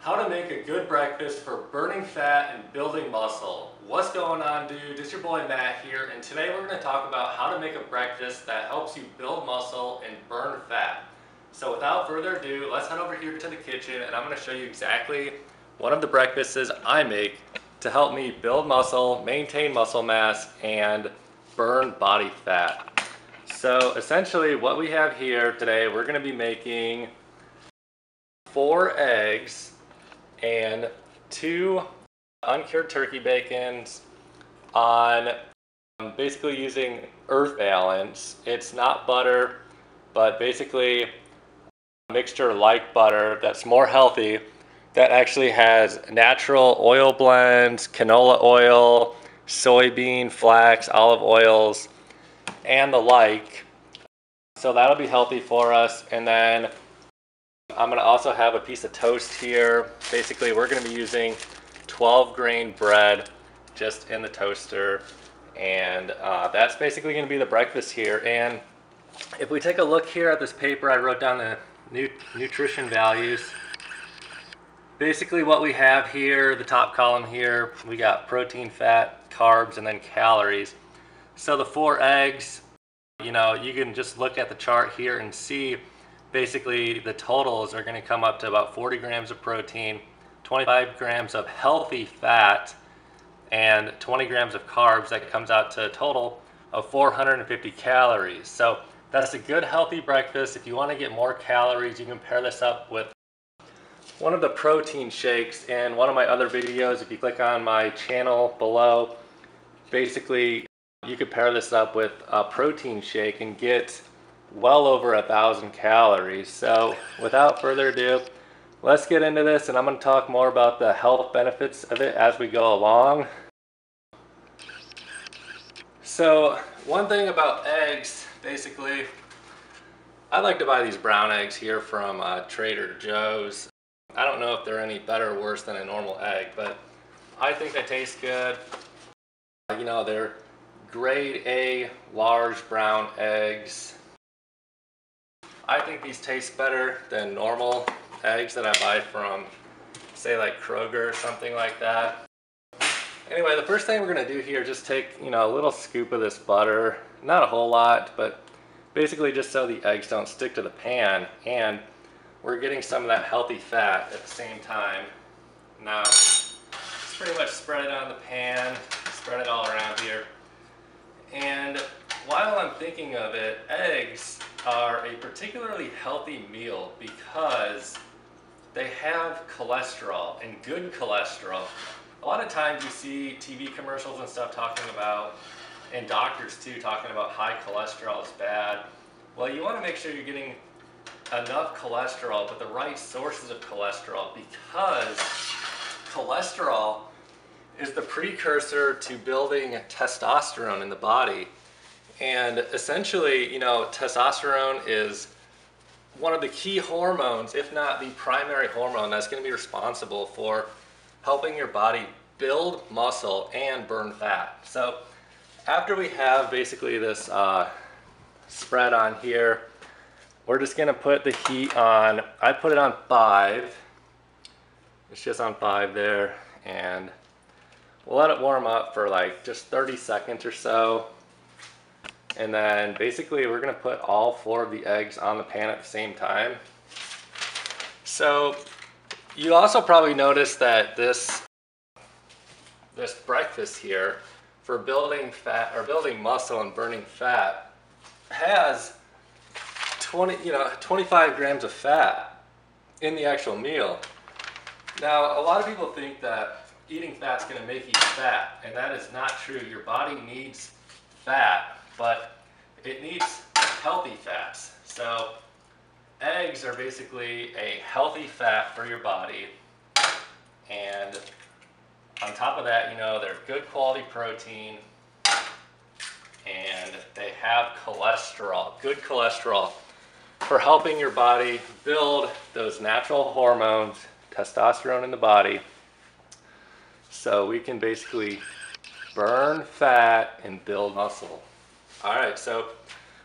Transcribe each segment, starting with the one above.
How to make a good breakfast for burning fat and building muscle. What's going on, dude? It's your boy Matt here, and today we're going to talk about how to make a breakfast that helps you build muscle and burn fat. So without further ado, let's head over here to the kitchen and I'm going to show you exactly one of the breakfasts I make to help me build muscle, maintain muscle mass, and burn body fat. So essentially what we have here today, we're going to be making 4 eggs and 2 uncured turkey bacons on basically using earth balance. It's not butter, but basically a mixture like butter that's more healthy, that actually has natural oil blends, canola oil, soybean, flax, olive oils, and the like. So that'll be healthy for us. And then I'm going to also have a piece of toast here. Basically, we're going to be using 12 grain bread just in the toaster. And that's basically going to be the breakfast here. And if we take a look here at this paper, I wrote down the nutrition values. Basically what we have here, the top column here, we got protein, fat, carbs, and then calories. So the 4 eggs, you can just look at the chart here and see basically the totals are going to come up to about 40 grams of protein, 25 grams of healthy fat, and 20 grams of carbs. That comes out to a total of 450 calories. So that's a good healthy breakfast. If you want to get more calories, you can pair this up with one of the protein shakes in one of my other videos. If you click on my channel below, basically you could pair this up with a protein shake and get well over 1,000 calories. So without further ado, let's get into this, and I'm going to talk more about the health benefits of it as we go along. So one thing about eggs, basically, I like to buy these brown eggs here from Trader Joe's. I don't know if they're any better or worse than a normal egg, but I think they taste good. They're grade A large brown eggs. I think these taste better than normal eggs that I buy from, say, like Kroger or something like that. Anyway, the first thing we're going to do here is just take, a little scoop of this butter. Not a whole lot, but basically just so the eggs don't stick to the pan, and we're getting some of that healthy fat at the same time. Now, just pretty much spread it on the pan, spread it all around here. And while I'm thinking of it, eggs are a particularly healthy meal because they have cholesterol, and good cholesterol. A lot of times you see TV commercials and stuff talking about, and doctors too, talking about high cholesterol is bad. Well, you want to make sure you're getting enough cholesterol, but the right sources of cholesterol, because cholesterol is the precursor to building testosterone in the body. And essentially, testosterone is one of the key hormones, if not the primary hormone, that's going to be responsible for helping your body build muscle and burn fat. So after we have basically this spread on here, we're just going to put the heat on. I put it on 5. It's just on 5 there, and we'll let it warm up for like just 30 seconds or so. And then basically we're going to put all 4 of the eggs on the pan at the same time. So you also probably noticed that this breakfast here for building fat or building muscle and burning fat has 25 grams of fat in the actual meal. Now, a lot of people think that eating fat's going to make you fat, and that is not true. Your body needs fat, but it needs healthy fats. So eggs are basically a healthy fat for your body, and on top of that, they're good quality protein, and they have cholesterol, good cholesterol, for helping your body build those natural hormones, testosterone in the body, so we can basically burn fat and build muscle. All right, so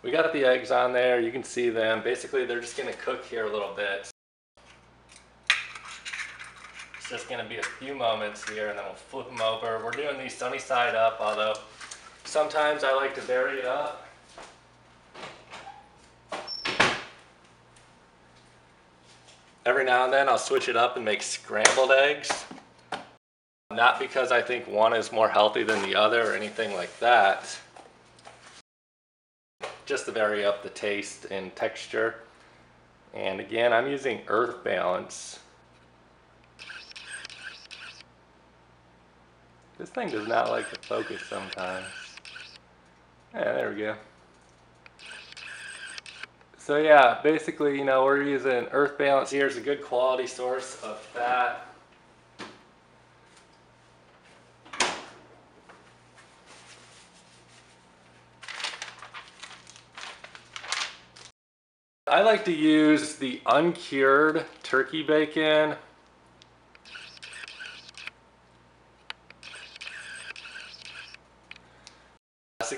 we got the eggs on there. You can see them. Basically, they're just going to cook here a little bit. just going to be a few moments here, and then we'll flip them over. We're doing these sunny side up, although sometimes I like to vary it up. Every now and then I'll switch it up and make scrambled eggs. Not because I think one is more healthy than the other or anything like that. Just to vary up the taste and texture. And again, I'm using Earth Balance. This thing does not like to focus sometimes. Yeah, there we go. So yeah, basically, you know, we're using Earth Balance here. It's a good quality source of fat. I like to use the uncured turkey bacon. It's a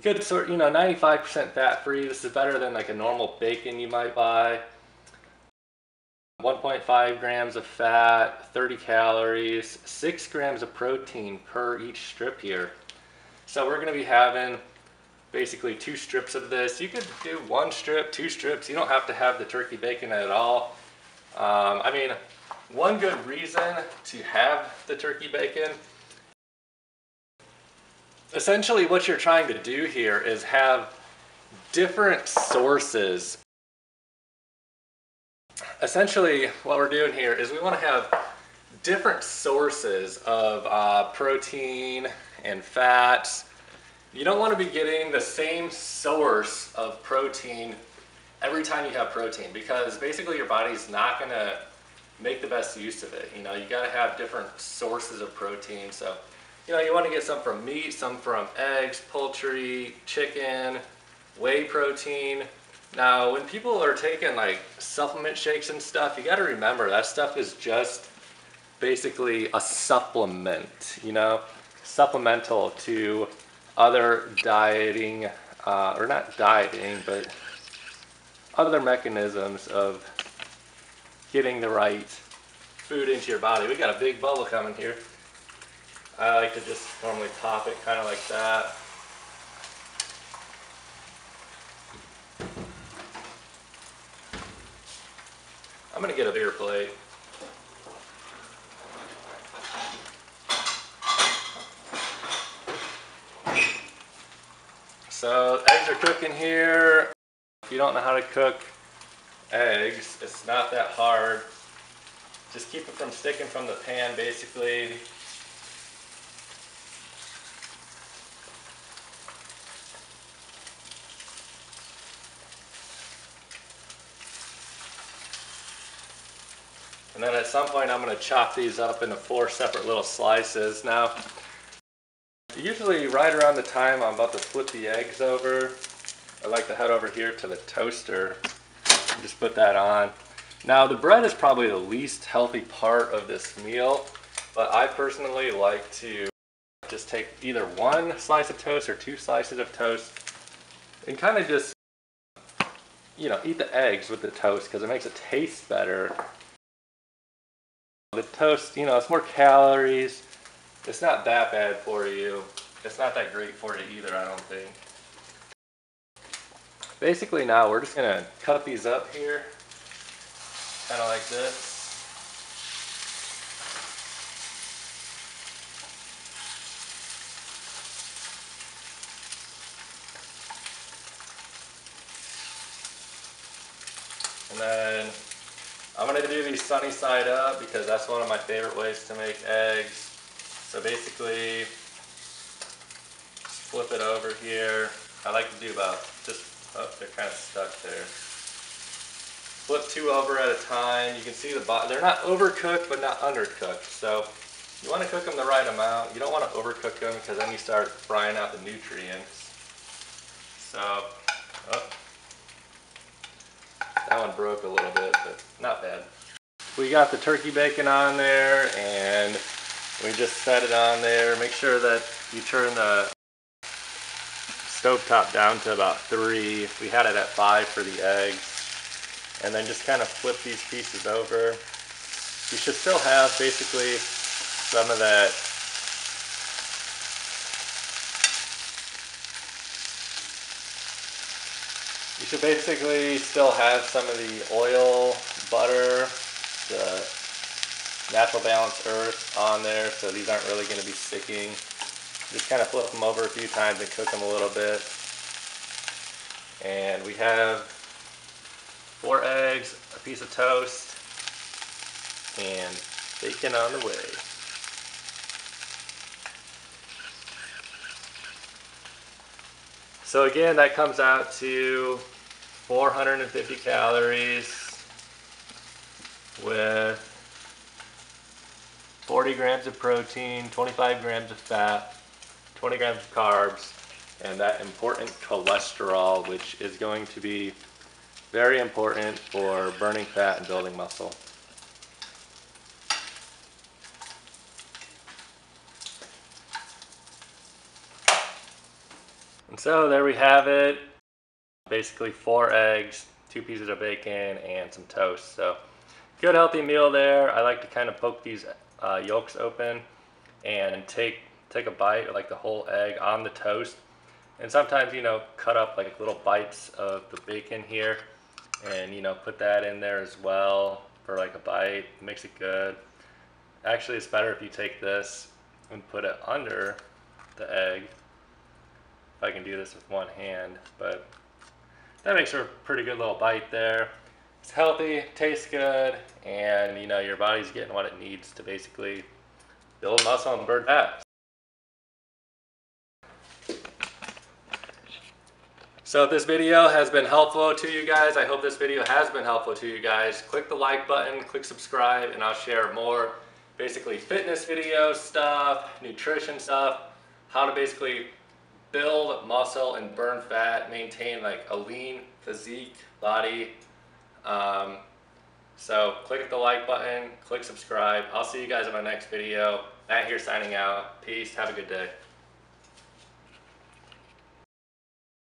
good sort, you know, 95% fat free. This is better than like a normal bacon you might buy. 1.5 grams of fat, 30 calories, 6 grams of protein per each strip here. So we're going to be having basically 2 strips of this. You could do 1 strip, 2 strips. You don't have to have the turkey bacon at all. I mean, one good reason to have the turkey bacon, essentially what you're trying to do here is have different sources. Essentially what we're doing here is we want to have different sources of protein and fats. You don't want to be getting the same source of protein every time you have protein, because basically your body's not going to make the best use of it. You know, you got to have different sources of protein. So, you know, you want to get some from meat, some from eggs, poultry, chicken, whey protein. Now, when people are taking like supplement shakes and stuff, you got to remember that stuff is just basically a supplement, you know, supplemental to other dieting, or not dieting, but other mechanisms of getting the right food into your body. We got a big bubble coming here. I like to just normally pop it kind of like that. I'm gonna get a bigger plate. So eggs are cooking here. If you don't know how to cook eggs, it's not that hard. Just keep it from sticking from the pan, basically. And then at some point I'm going to chop these up into 4 separate little slices. Now, usually right around the time I'm about to flip the eggs over, I like to head over here to the toaster and just put that on. Now the bread is probably the least healthy part of this meal, but I personally like to just take either 1 slice of toast or 2 slices of toast and kind of just, you know, eat the eggs with the toast because it makes it taste better. The toast, you know, it's more calories. It's not that bad for you. It's not that great for you either, I don't think. Basically now we're just gonna cut these up here, kind of like this. And then I'm gonna do these sunny side up because that's one of my favorite ways to make eggs. So basically, flip it over here. I like to do about just, oh, they're kind of stuck there. Flip 2 over at a time. You can see the bottom, they're not overcooked but not undercooked. So you want to cook them the right amount. You don't want to overcook them because then you start frying out the nutrients. So, oh, that one broke a little bit, but not bad. We got the turkey bacon on there and we just set it on there. Make sure that you turn the stovetop down to about 3. We had it at 5 for the eggs. And then just kind of flip these pieces over. you should still have basically some of that you should basically still have some of the oil, butter, the natural balanced earth on there, so these aren't really going to be sticking. Just kind of flip them over a few times and cook them a little bit. And we have 4 eggs, a piece of toast, and bacon on the way. So again, that comes out to 450 calories with 40 grams of protein, 25 grams of fat, 20 grams of carbs, and that important cholesterol, which is going to be very important for burning fat and building muscle. And so there we have it. Basically 4 eggs, 2 pieces of bacon, and some toast. So good healthy meal there. I like to kind of poke these yolks open and take a bite, like the whole egg on the toast. And sometimes, cut up like little bites of the bacon here and, put that in there as well for like a bite. It makes it good. Actually, it's better if you take this and put it under the egg. If I can do this with one hand, but that makes for a pretty good little bite there. It's healthy, tastes good, and your body's getting what it needs to basically build muscle and burn fat. So if this video has been helpful to you guys, I hope this video has been helpful to you guys. Click the like button, click subscribe, and I'll share more basically fitness video stuff, nutrition stuff, how to basically build muscle and burn fat, maintain like a lean physique body. So click the like button, click subscribe. I'll see you guys in my next video. Matt here signing out. Peace. Have a good day.